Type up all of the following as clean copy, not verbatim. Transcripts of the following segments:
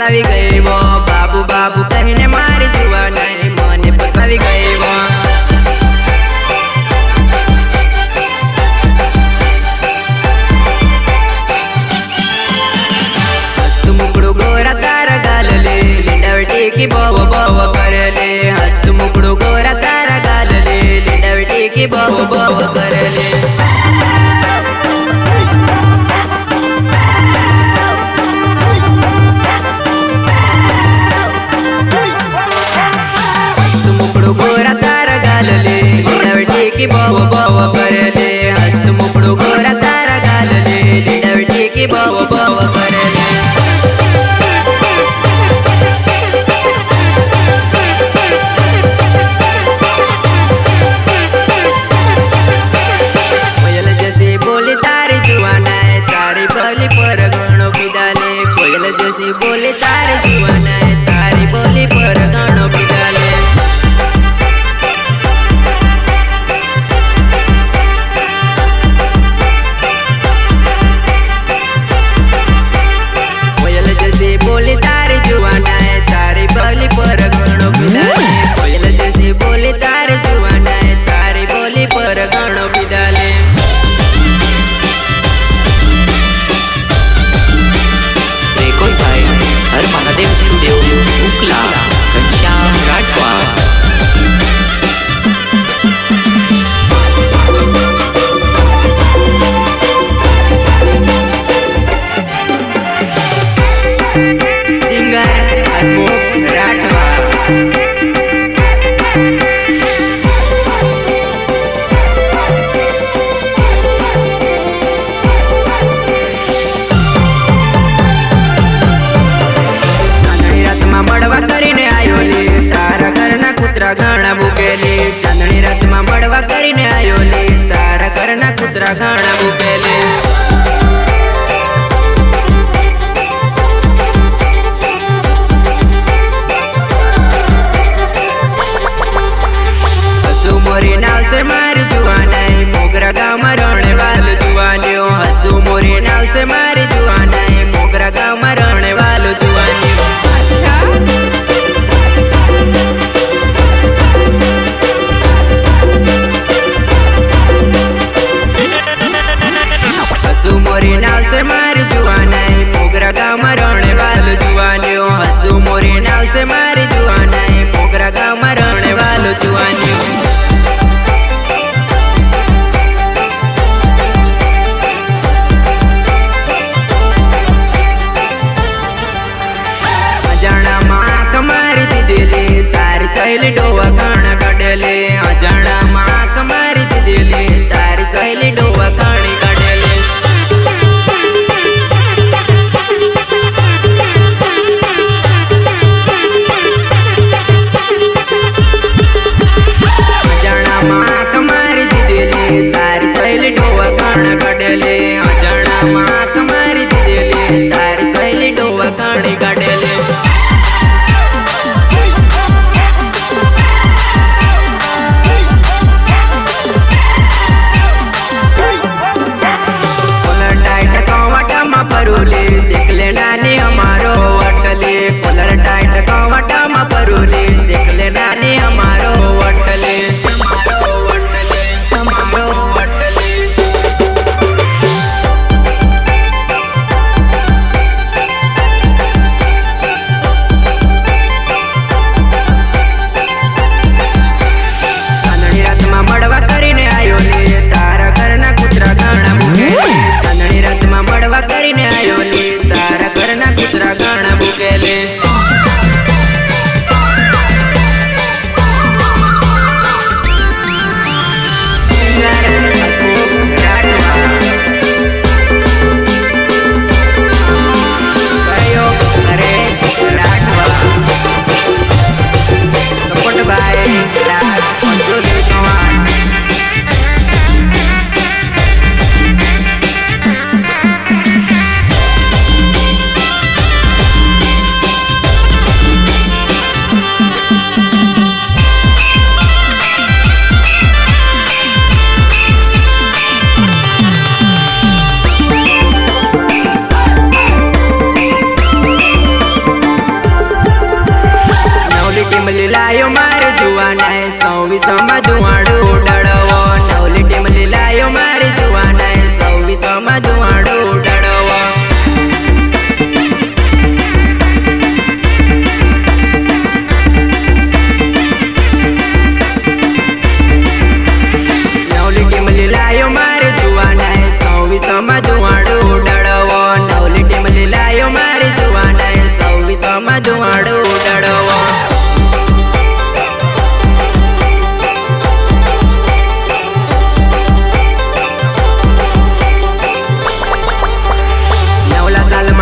फसावी गई वो बाबू बाबू कहीने मारी जुआ नहीं मने फसावी गई वो हस्त मुकड़ो गोरा तारा गाल ले लिंडावटी की बव बव कर ले हस्त मुकड़ो गोरा तारा गाल ले लिंडावटी की बव बव कर ले गोरा तारा गाल ले लिंडावटी की बव बव कर ले हस्त मुकड़ो गोरा तारा गाल ले लिंडावटी की बव बव कर ले कोयल जैसे बोली तारी जुआना है तारी बोली पर घणो पिदाले कोयल जैसे बोली तारी जुआना है तारी बोली पर घणो पिदाले बोली तारी जुआना है तारी बोली पर घणो पिदाले कोयल जैसे बोली तारी जुआना है तारी बोली पर घणो पिदाले record by Har Mahadev studio उकला घनश्याम राठवा घाना बुकेले चांदनी रात में मड़वा करीने आयो ले तारा करना कुतरा घाना बुकेले हसू मोरी नाव से मारी जुआना है मोगरा गाँव में रहने वालो जुआनियो हसू मोरी नाव से मारी जुआना है मोगरा गाँव में रहने वालो जुआनियो हसू मोरी नाव से मारी जुआना है मोगरा गाँव में रहने वालो जुआनियो हसू मोरी नाव से मारी जुआना है मोगरा गाँव में रहने वालो जुआनियो अजाना माँ कमारी दीदिले तारी सहेली डोवा खाना कड़ले अजाना माँ कमारी दीदिले तारी सहेली डोवा खानी कड़ले अजाना माँ कमारी दीदिले तारी सहेली डोवा खाना कड़ले अजाना माँ कमारी दीदिले तारी सहेली डोवा खानी कड़ले परोले देख ले नानी हमारो वटले कलर टाइट कवटा में परोले देख ले नानी हमारो वटले हमारो वटले हमारो वटले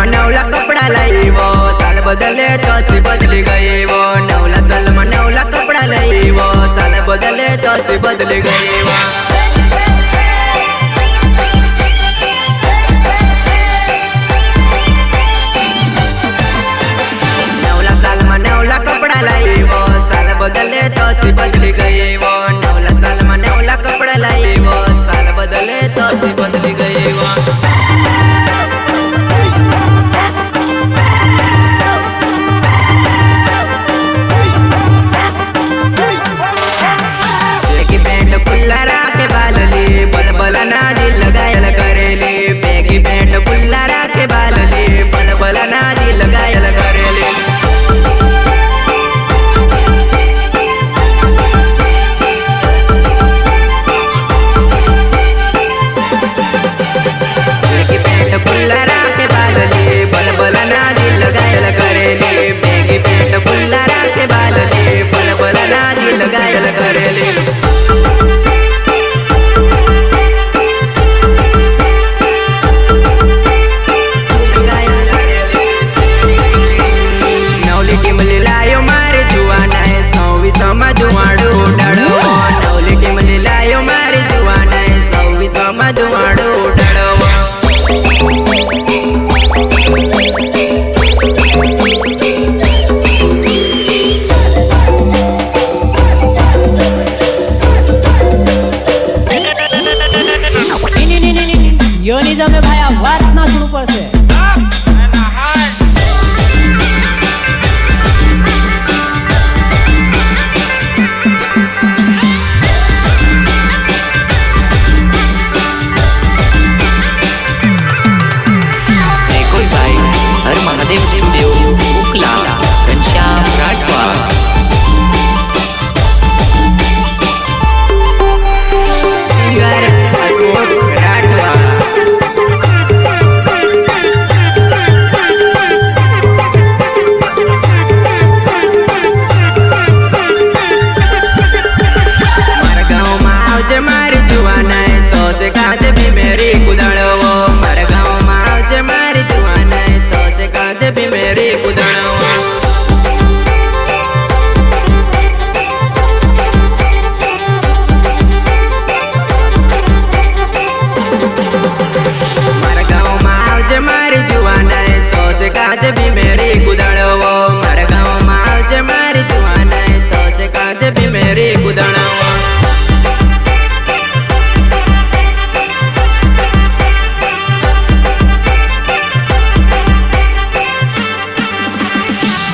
સાલમાં નવલા કપડા લાવ્યો, સાલ બદલે તો સી બદલી ગયો. નવલા સાલમાં નવલા કપડા લાવ્યો, સાલ બદલે તો સી બદલી ગયો. નવલા કપડા લાવ્યો, સાલ બદલે તો સી બદલી ગયો. નવલા સાલમાં નવલા કપડા લાવ્યો, સાલ બદલે તો સી બદલી ગયો. બેગી પેન્ટ ખુલ્લા રાખે બાલલી, બલબલાના દિલ લગાયલ કરેલી. બેગી પેન્ટ ખુલ્લા રાખે બાલલી, બલબલાના દિલ લગાયલ કરેલી. ખુલ્લા રાખે બાલલી, બલબલાના દિલ લગાયલ કરેલી. બેગી પેન્ટ ખુલ્લા રાખે બાલલી, બલબલાના દિલ લગાયલ કરેલી. નવલી ટીમલી લાયો મારી જુવાનાએ, 26માં જુવાડું ઉડાડવો. નવલી ટીમલી લાયો મારી જુવાનાએ, 26માં જુવાડું ઉડાડવો. યોનિઝમ એ ભાઈ આ વાત ના છોડવું પડશે. Record by Har Mahadev studio ઉકલા ઘનશ્યામ રાઠવા. સિંગર હસમુખ રાઠવા. મારા ગામમાં આવજે મારી જુવાનાએ, તો સે કાજે બી મેરી કુદાડવો. મારા ગામમાં આવજે મારી જુવાનાએ, તો સે કાજે બી મેરી કુદાડવો. મારા ગામમાં આવજે મારી જુવાનાએ, તો સે કાજે બી મેરી કુદાડવો. મારા ગામમાં આવજે મારી જુવાનાએ, તો સે કાજે બી મેરી કુદાડવો.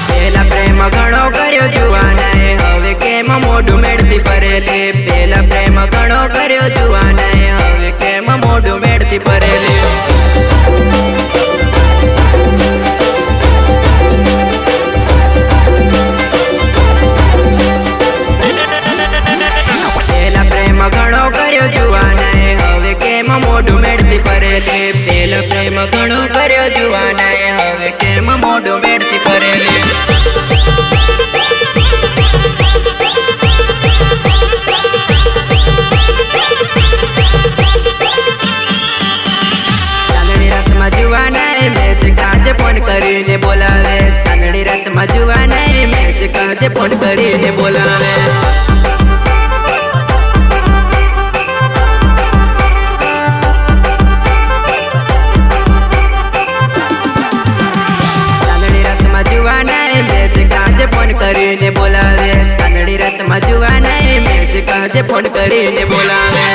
પેલા પ્રેમ ઘણો કર્યો જુવાનાએ, હવે કેમ મોઢું મેળતી પરેલી. પેલા પ્રેમ ઘણો કર્યો જુવાનાએ, હવે કેમ મોઢું મેળતી પરેલી. પેલા પ્રેમ ઘણો કર્યો જુવાનાએ, હવે કેમ મોઢું મેળતી પરેલી. પેલા પ્રેમ ઘણો કર્યો જુવાનાએ, હવે કેમ મોઢું મેળતી પરેલી. ચાંદણી રાતમાં જુવાનાએ મેસેજ કાજે ફોન કરીને બોલાવે. ચાંદણી રાતમાં જુવાનાએ મેસેજ કાજે ફોન કરીને બોલાવે. ચાંદણી રાતમાં જુવાનાએ મેસેજ કાજે ફોન કરીને બોલાવે. ચાંદણી રાતમાં જુવાનાએ મેસેજ કાજે ફોન કરીને બોલાવે.